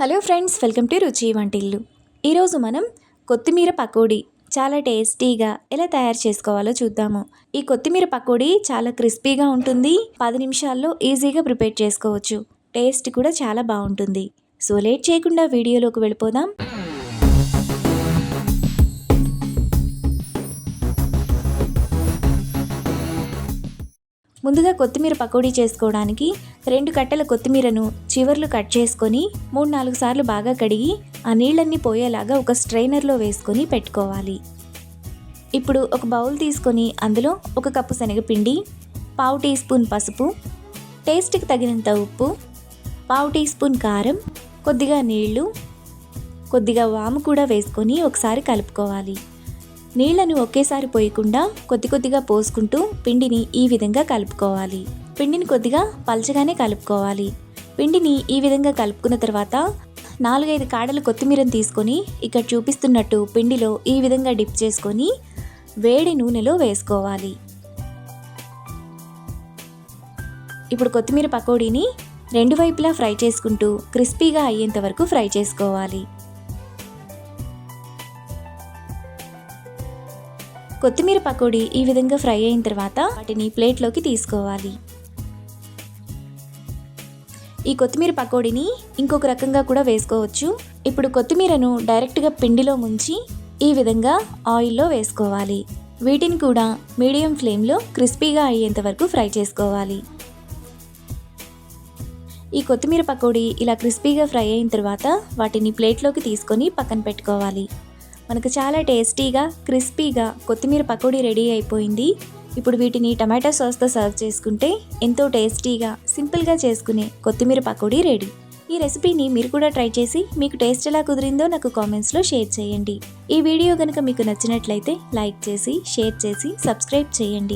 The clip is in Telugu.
హలో ఫ్రెండ్స్, వెల్కమ్ టు రుచి వంటిల్లు. ఈరోజు మనం కొత్తిమీర పకోడీ చాలా టేస్టీగా ఎలా తయారు చేసుకోవాలో చూద్దాము. ఈ కొత్తిమీర పకోడీ చాలా క్రిస్పీగా ఉంటుంది. 10 నిమిషాల్లో ఈజీగా ప్రిపేర్ చేసుకోవచ్చు. టేస్ట్ కూడా చాలా బాగుంటుంది. సో లేట్ చేయకుండా వీడియోలోకి వెళ్ళిపోదాం. ముందుగా కొత్తిమీర పకోడీ చేసుకోవడానికి 2 కట్టల కొత్తిమీరను చివర్లు కట్ చేసుకొని 3-4 సార్లు బాగా కడిగి ఆ నీళ్ళన్నీ పోయేలాగా ఒక స్ట్రైనర్లో వేసుకొని పెట్టుకోవాలి. ఇప్పుడు ఒక బౌల్ తీసుకొని అందులో 1 కప్పు శనగపిండి, 1/2 టీ స్పూన్ పసుపు, టేస్ట్కి తగినంత ఉప్పు, 1/2 టీ స్పూన్ కారం, కొద్దిగా నీళ్లు, కొద్దిగా వాము కూడా వేసుకొని ఒకసారి కలుపుకోవాలి. నీళ్లను ఒకేసారి పోయకుండా కొద్ది కొద్దిగా పోసుకుంటూ పిండిని ఈ విధంగా కలుపుకోవాలి. పిండిని కొద్దిగా పల్చగానే కలుపుకోవాలి. పిండిని ఈ విధంగా కలుపుకున్న తర్వాత 4-5 కాడలు కొత్తిమీరను తీసుకొని ఇక్కడ చూపిస్తున్నట్టు పిండిలో ఈ విధంగా డిప్ చేసుకొని వేడి నూనెలో వేసుకోవాలి. ఇప్పుడు కొత్తిమీర పకోడీని 2 వైపులా ఫ్రై చేసుకుంటూ క్రిస్పీగా అయ్యేంత వరకు ఫ్రై చేసుకోవాలి. కొత్తిమీర పకోడీ ఈ విధంగా ఫ్రై అయిన తర్వాత వాటిని ప్లేట్లోకి తీసుకోవాలి. ఈ కొత్తిమీర పకోడీని ఇంకొక రకంగా కూడా వేసుకోవచ్చు. ఇప్పుడు కొత్తిమీరను డైరెక్ట్గా పిండిలో ముంచి ఈ విధంగా ఆయిల్లో వేసుకోవాలి. వీటిని కూడా మీడియం ఫ్లేమ్లో క్రిస్పీగా అయ్యేంత వరకు ఫ్రై చేసుకోవాలి. ఈ కొత్తిమీర పకోడీ ఇలా క్రిస్పీగా ఫ్రై అయిన తర్వాత వాటిని ప్లేట్లోకి తీసుకొని పక్కన పెట్టుకోవాలి. మనకు చాలా టేస్టీగా క్రిస్పీగా కొత్తిమీర పకోడీ రెడీ అయిపోయింది. ఇప్పుడు వీటిని టమాటో సాస్తో సర్వ్ చేసుకుంటే ఎంతో టేస్టీగా సింపుల్గా చేసుకునే కొత్తిమీర పకోడీ రెడీ. ఈ రెసిపీని మీరు కూడా ట్రై చేసి మీకు టేస్ట్ ఎలా కుదిరిందో నాకు కామెంట్స్లో షేర్ చేయండి. ఈ వీడియో కనుక మీకు నచ్చినట్లయితే లైక్ చేసి, షేర్ చేసి, సబ్స్క్రైబ్ చేయండి.